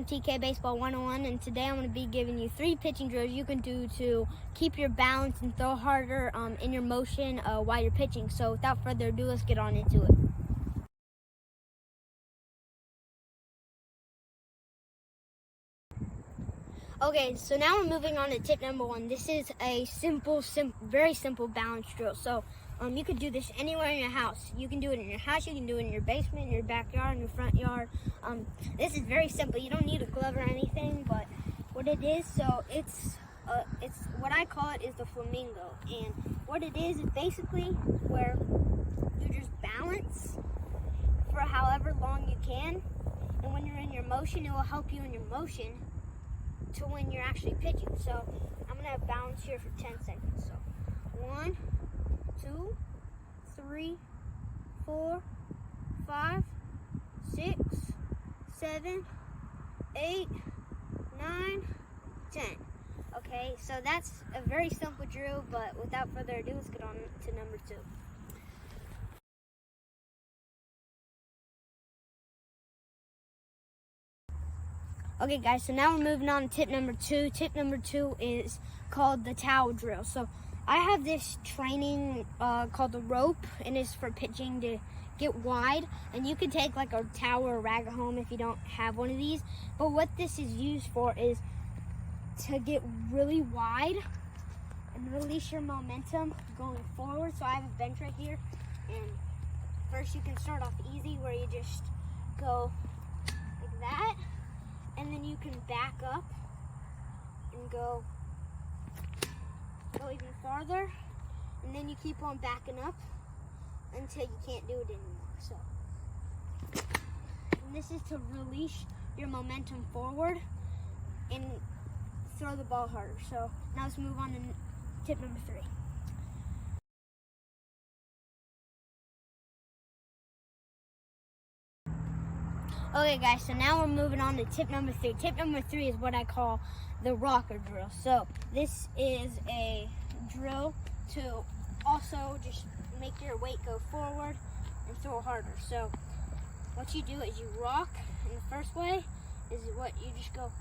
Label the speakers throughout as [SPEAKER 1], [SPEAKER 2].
[SPEAKER 1] from TK Baseball 101, and today I'm going to be giving you 3 pitching drills you can do to keep your balance and throw harder in your motion while you're pitching. So without further ado, let's get on into it. Okay, so now we're moving on to tip number 1. This is a very simple balance drill. So you could do this anywhere in your house. You can do it in your house, you can do it in your basement, in your backyard, in your front yard. This is very simple. You don't need a glove or anything, but what it is, so it's what I call it is the flamingo. And what it is basically where you just balance for however long you can. And when you're in your motion, it will help you in your motion to when you're actually pitching. So I'm gonna have balance here for 10 seconds. So 1, 2, 3, 4, 5, 6, 7, 8, 9, 10. Okay, so that's a very simple drill, but without further ado, let's get on to number 2. Okay guys, so now we're moving on to tip number 2. Tip number 2 is called the towel drill. So I have this training called the rope, and it's for pitching to get wide. And you can take like a towel or a rag at home if you don't have one of these. But what this is used for is to get really wide and release your momentum going forward. So I have a bench right here, and first you can start off easy where you just go like that. And then you can back up and go even farther, and then you keep on backing up until you can't do it anymore. So, and this is to release your momentum forward and throw the ball harder. So now let's move on to tip number 3. Okay guys, so now we're moving on to tip number 3. Tip number 3 is what I call the rocker drill. So this is a drill to also just make your weight go forward and throw harder. So what you do is you rock, and the first way is what you just go,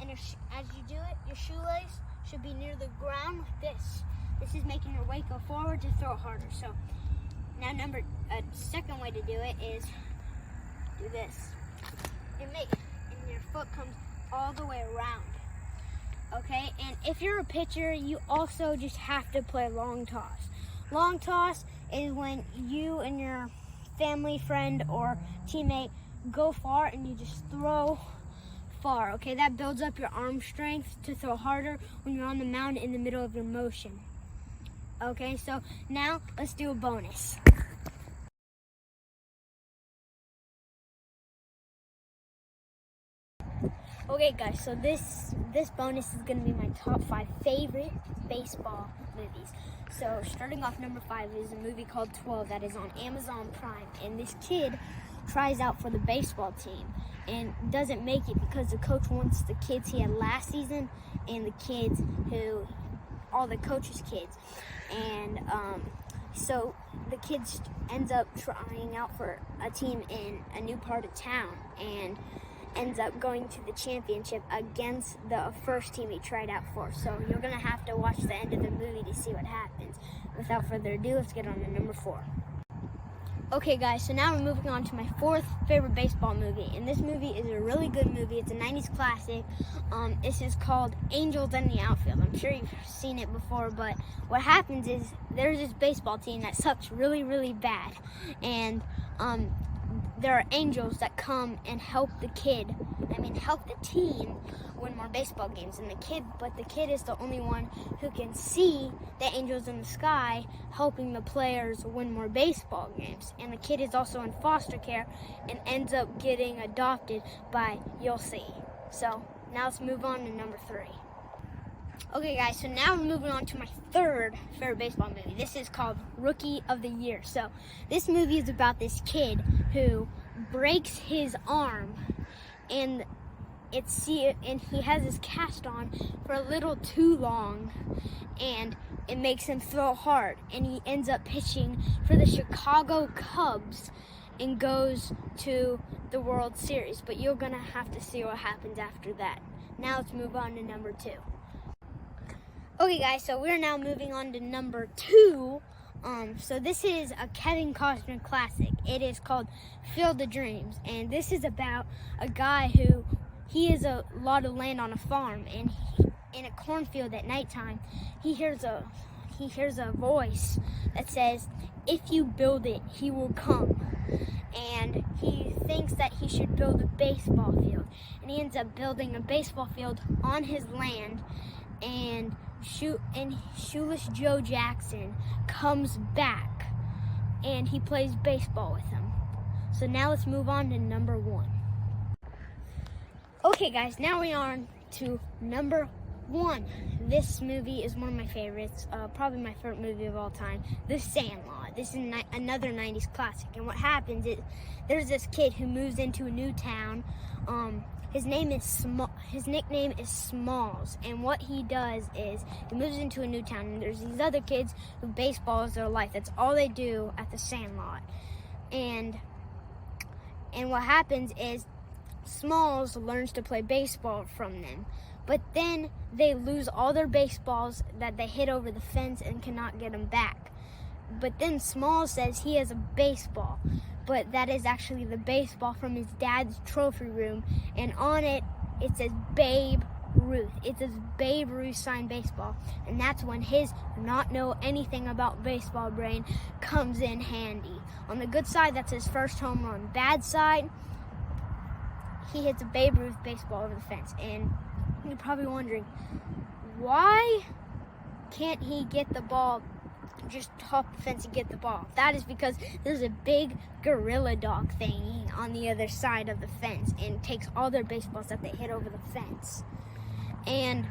[SPEAKER 1] and as you do it, your shoelace should be near the ground like this. This is making your weight go forward to throw harder. So now second way to do it is do this, and your foot comes all the way around. Okay, and if you're a pitcher, you also just have to play long toss. Long toss is when you and your family, friend, or teammate go far and you just throw far. Okay, that builds up your arm strength to throw harder when you're on the mound in the middle of your motion. Okay, so now let's do a bonus. Okay guys, so this bonus is going to be my top 5 favorite baseball movies. So starting off, number 5 is a movie called 12 that is on Amazon Prime. And this kid tries out for the baseball team and doesn't make it because the coach wants the kids he had last season and all the coach's kids. And so the kid ends up trying out for a team in a new part of town and ends up going to the championship against the first team he tried out for. So you're gonna have to watch the end of the movie to see what happens. Without further ado, let's get on to number 4. Okay guys, so now we're moving on to my 4th favorite baseball movie, and this movie is a really good movie. It's a 90s classic. This is called Angels in the Outfield. I'm sure you've seen it before, but what happens is there's this baseball team that sucks really, really bad, and there are angels that come and help the team win more baseball games. And the kid is the only one who can see the angels in the sky helping the players win more baseball games. And the kid is also in foster care and ends up getting adopted by You'll See. So now let's move on to number 3. Okay guys, so now we're moving on to my 3rd favorite baseball movie. This is called Rookie of the Year. So this movie is about this kid who breaks his arm, and he has his cast on for a little too long, and it makes him throw hard, and he ends up pitching for the Chicago Cubs and goes to the World Series, but you're gonna have to see what happens after that. Now let's move on to number 2. Okay guys, so we're now moving on to number 2. So this is a Kevin Costner classic. It is called Field of Dreams, and this is about a guy who, he has a lot of land on a farm, and in a cornfield at nighttime, he hears a voice that says, "If you build it, he will come." And he thinks that he should build a baseball field, and he ends up building a baseball field on his land, and Shoeless Joe Jackson comes back and he plays baseball with him. So now let's move on to number 1. Okay guys, now we are on to number 1. This movie is one of my favorites, probably my favorite movie of all time, The Sandlot. This is another 90s classic, and what happens is there's this kid who moves into a new town. His nickname is Smalls, and what he does is he moves into a new town, and there's these other kids who baseball is their life. That's all they do at the Sandlot. And what happens is Smalls learns to play baseball from them, but then they lose all their baseballs that they hit over the fence and cannot get them back. But then Smalls says he has a baseball, but that is actually the baseball from his dad's trophy room, and on it, it says Babe Ruth. It's his Babe Ruth signed baseball, and that's when his not know anything about baseball brain comes in handy. On the good side, that's his first home run. Bad side, he hits a Babe Ruth baseball over the fence, and you're probably wondering, why can't he get the ball, just hop the fence and get the ball? That is because there's a big gorilla dog thing on the other side of the fence and takes all their baseballs that they hit over the fence. And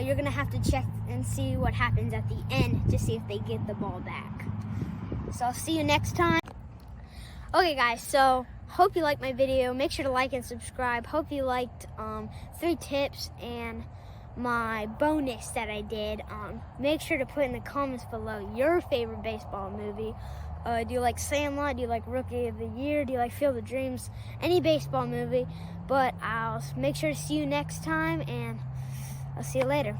[SPEAKER 1] you're gonna have to check and see what happens at the end to see if they get the ball back. So I'll see you next time. Okay guys, so hope you liked my video. Make sure to like and subscribe. Hope you liked 3 tips and my bonus that I did. Make sure to put in the comments below your favorite baseball movie. Do you like Sandlot? Do you like Rookie of the Year? Do you like Field of Dreams? Any baseball movie. But I'll make sure to see you next time, and I'll see you later.